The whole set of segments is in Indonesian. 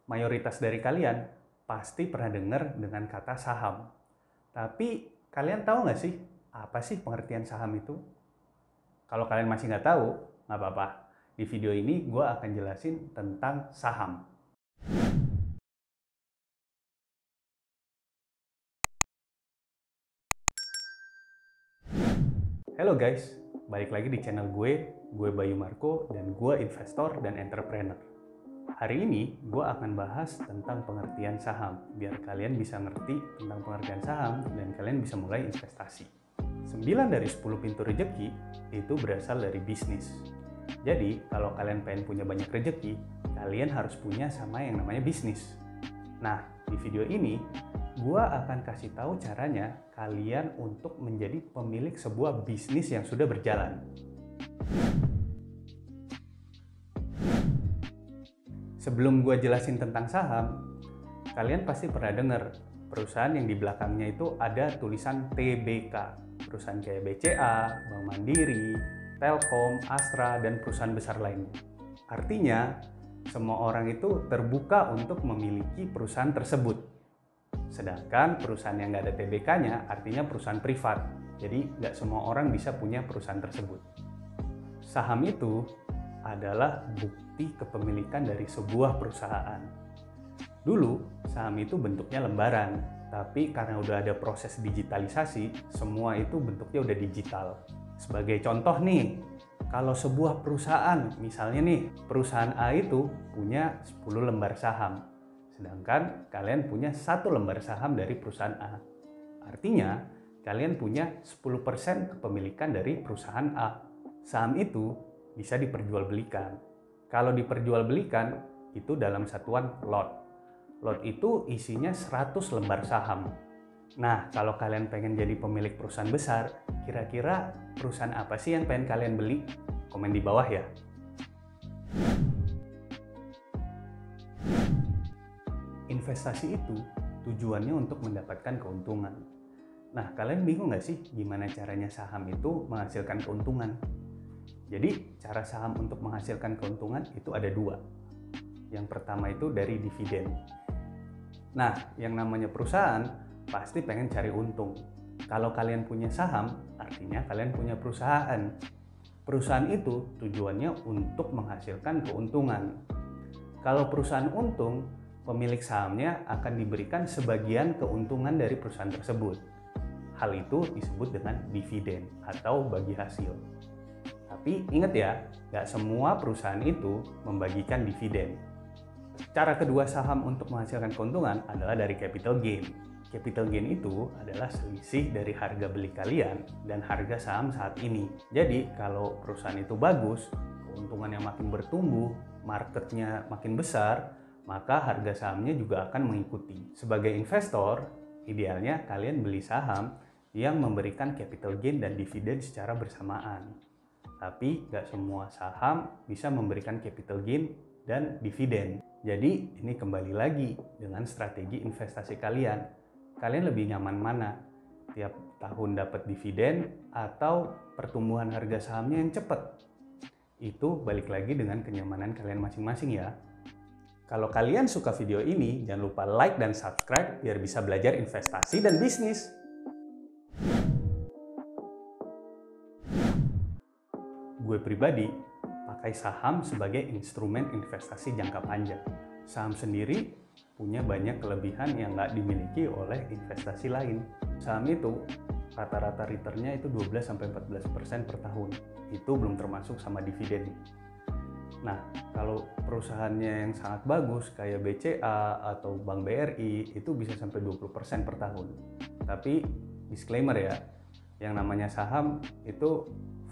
Mayoritas dari kalian pasti pernah dengar dengan kata saham. Tapi kalian tahu nggak sih apa sih pengertian saham itu? Kalau kalian masih nggak tahu, nggak apa-apa. Di video ini gue akan jelasin tentang saham. Halo guys, balik lagi di channel gue Bayu Marco, dan gue investor dan entrepreneur. Hari ini gue akan bahas tentang pengertian saham, biar kalian bisa ngerti tentang pengertian saham dan kalian bisa mulai investasi. 9 dari 10 pintu rejeki itu berasal dari bisnis. Jadi kalau kalian pengen punya banyak rejeki, kalian harus punya sama yang namanya bisnis. Nah, di video ini gue akan kasih tahu caranya kalian untuk menjadi pemilik sebuah bisnis yang sudah berjalan. Sebelum gue jelasin tentang saham, kalian pasti pernah dengar perusahaan yang di belakangnya itu ada tulisan TBK. Perusahaan kayak BCA, Bank Mandiri, Telkom, Astra, dan perusahaan besar lainnya. Artinya, semua orang itu terbuka untuk memiliki perusahaan tersebut. Sedangkan perusahaan yang nggak ada TBK-nya artinya perusahaan privat. Jadi nggak semua orang bisa punya perusahaan tersebut. Saham itu adalah bukti kepemilikan dari sebuah perusahaan. Dulu saham itu bentuknya lembaran, tapi karena udah ada proses digitalisasi, semua itu bentuknya udah digital. Sebagai contoh nih, kalau sebuah perusahaan, misalnya nih, perusahaan A itu punya 10 lembar saham. Sedangkan kalian punya 1 lembar saham dari perusahaan A. Artinya, kalian punya 10% kepemilikan dari perusahaan A. Saham itu bisa diperjualbelikan. Kalau diperjualbelikan, itu dalam satuan lot. Lot itu isinya 100 lembar saham. Nah, kalau kalian pengen jadi pemilik perusahaan besar, kira-kira perusahaan apa sih yang pengen kalian beli? Komen di bawah ya. Investasi itu tujuannya untuk mendapatkan keuntungan. Nah, kalian bingung nggak sih gimana caranya saham itu menghasilkan keuntungan? Jadi, cara saham untuk menghasilkan keuntungan itu ada 2. Yang pertama itu dari dividen. Nah, yang namanya perusahaan pasti pengen cari untung. Kalau kalian punya saham, artinya kalian punya perusahaan. Perusahaan itu tujuannya untuk menghasilkan keuntungan. Kalau perusahaan untung, pemilik sahamnya akan diberikan sebagian keuntungan dari perusahaan tersebut. Hal itu disebut dengan dividen atau bagi hasil. Tapi ingat ya, nggak semua perusahaan itu membagikan dividen. Cara kedua saham untuk menghasilkan keuntungan adalah dari capital gain. Capital gain itu adalah selisih dari harga beli kalian dan harga saham saat ini. Jadi kalau perusahaan itu bagus, keuntungannya makin bertumbuh, marketnya makin besar, maka harga sahamnya juga akan mengikuti. Sebagai investor, idealnya kalian beli saham yang memberikan capital gain dan dividen secara bersamaan. Tapi nggak semua saham bisa memberikan capital gain dan dividen. Jadi ini kembali lagi dengan strategi investasi kalian. Kalian lebih nyaman mana? Tiap tahun dapat dividen atau pertumbuhan harga sahamnya yang cepat? Itu balik lagi dengan kenyamanan kalian masing-masing ya. Kalau kalian suka video ini, jangan lupa like dan subscribe biar bisa belajar investasi dan bisnis. Gue pribadi pakai saham sebagai instrumen investasi jangka panjang. Saham sendiri punya banyak kelebihan yang nggak dimiliki oleh investasi lain. Saham itu rata-rata returnnya itu 12-14% per tahun. Itu belum termasuk sama dividen. Nah, kalau perusahaannya yang sangat bagus kayak BCA atau Bank BRI itu bisa sampai 20% per tahun. Tapi disclaimer ya, yang namanya saham itu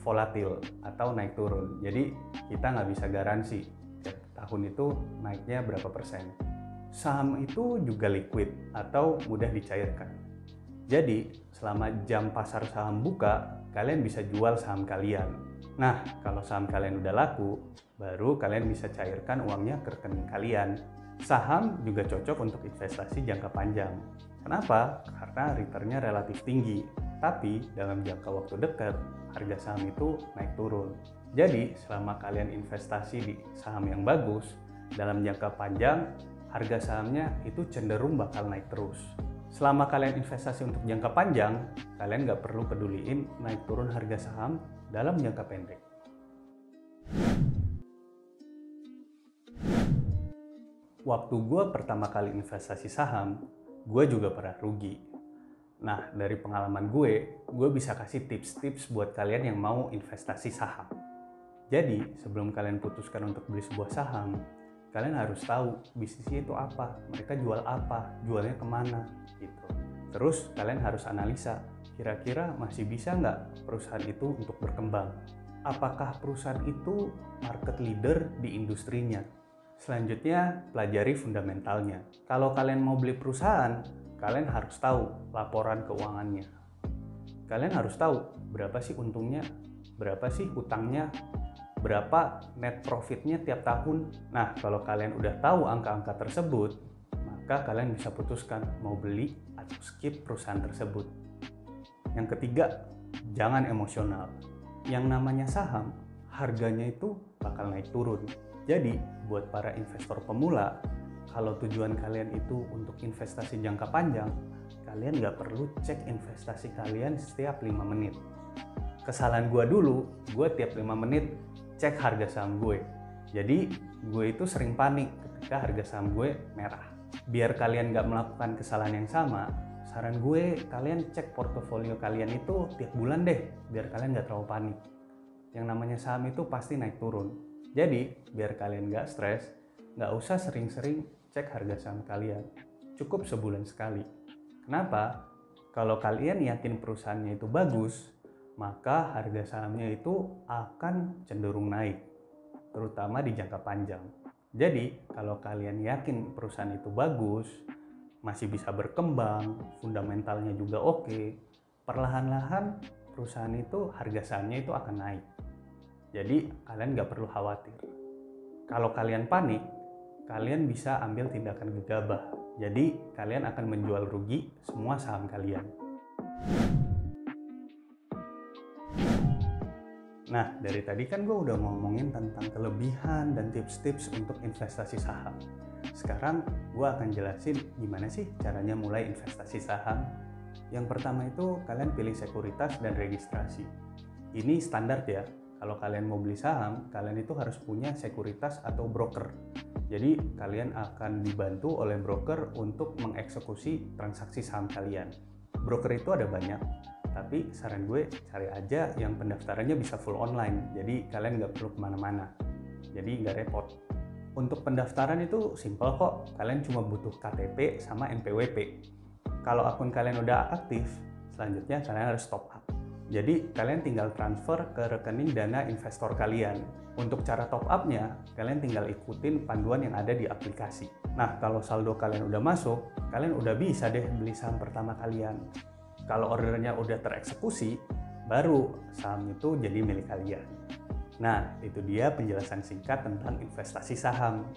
volatil atau naik turun. Jadi kita nggak bisa garansi tiap tahun itu naiknya berapa persen. Saham itu juga liquid atau mudah dicairkan. Jadi selama jam pasar saham buka, kalian bisa jual saham kalian. Nah, kalau saham kalian udah laku, baru kalian bisa cairkan uangnya ke rekening kalian. Saham juga cocok untuk investasi jangka panjang. Kenapa? Karena returnnya relatif tinggi. Tapi dalam jangka waktu dekat, harga saham itu naik turun. Jadi, selama kalian investasi di saham yang bagus, dalam jangka panjang, harga sahamnya itu cenderung bakal naik terus. Selama kalian investasi untuk jangka panjang, kalian nggak perlu peduliin naik turun harga saham dalam jangka pendek. Waktu gue pertama kali investasi saham, gue juga pernah rugi. Nah, dari pengalaman gue bisa kasih tips-tips buat kalian yang mau investasi saham. Jadi, sebelum kalian putuskan untuk beli sebuah saham, kalian harus tahu bisnisnya itu apa, mereka jual apa, jualnya kemana, gitu. Terus, kalian harus analisa, kira-kira masih bisa nggak perusahaan itu untuk berkembang? Apakah perusahaan itu market leader di industrinya? Selanjutnya, pelajari fundamentalnya. Kalau kalian mau beli perusahaan, kalian harus tahu laporan keuangannya. Kalian harus tahu berapa sih untungnya, berapa sih utangnya, berapa net profitnya tiap tahun. Nah, kalau kalian udah tahu angka-angka tersebut, maka kalian bisa putuskan mau beli atau skip perusahaan tersebut. Yang ketiga, jangan emosional. Yang namanya saham, harganya itu bakal naik turun. Jadi, buat para investor pemula, kalau tujuan kalian itu untuk investasi jangka panjang, kalian nggak perlu cek investasi kalian setiap 5 menit. Kesalahan gue dulu, gue tiap 5 menit cek harga saham gue. Jadi, gue itu sering panik ketika harga saham gue merah. Biar kalian nggak melakukan kesalahan yang sama, saran gue kalian cek portofolio kalian itu tiap bulan deh, biar kalian nggak terlalu panik. Yang namanya saham itu pasti naik turun. Jadi, biar kalian nggak stres, nggak usah sering-sering cek harga saham kalian. Cukup sebulan sekali. Kenapa? Kalau kalian yakin perusahaannya itu bagus, maka harga sahamnya itu akan cenderung naik, terutama di jangka panjang. Jadi, kalau kalian yakin perusahaan itu bagus, masih bisa berkembang, fundamentalnya juga oke, perlahan-lahan perusahaan itu harga sahamnya itu akan naik. Jadi, kalian nggak perlu khawatir. Kalau kalian panik, kalian bisa ambil tindakan gegabah. Jadi, kalian akan menjual rugi semua saham kalian. Nah, dari tadi kan gue udah ngomongin tentang kelebihan dan tips-tips untuk investasi saham. Sekarang gue akan jelasin gimana sih caranya mulai investasi saham. Yang pertama itu kalian pilih sekuritas dan registrasi. Ini standar ya. Kalau kalian mau beli saham, kalian itu harus punya sekuritas atau broker. Jadi, kalian akan dibantu oleh broker untuk mengeksekusi transaksi saham kalian. Broker itu ada banyak, tapi saran gue cari aja yang pendaftarannya bisa full online. Jadi, kalian nggak perlu kemana-mana. Jadi, nggak repot. Untuk pendaftaran itu simple kok. Kalian cuma butuh KTP sama NPWP. Kalau akun kalian udah aktif, selanjutnya kalian harus top up. Jadi, kalian tinggal transfer ke rekening dana investor kalian. Untuk cara top up-nya, kalian tinggal ikutin panduan yang ada di aplikasi. Nah, kalau saldo kalian udah masuk, kalian udah bisa deh beli saham pertama kalian. Kalau ordernya udah tereksekusi, baru saham itu jadi milik kalian. Nah, itu dia penjelasan singkat tentang investasi saham.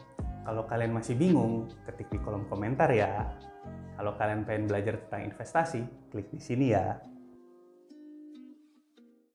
Kalau kalian masih bingung, ketik di kolom komentar ya. Kalau kalian pengen belajar tentang investasi, klik di sini ya.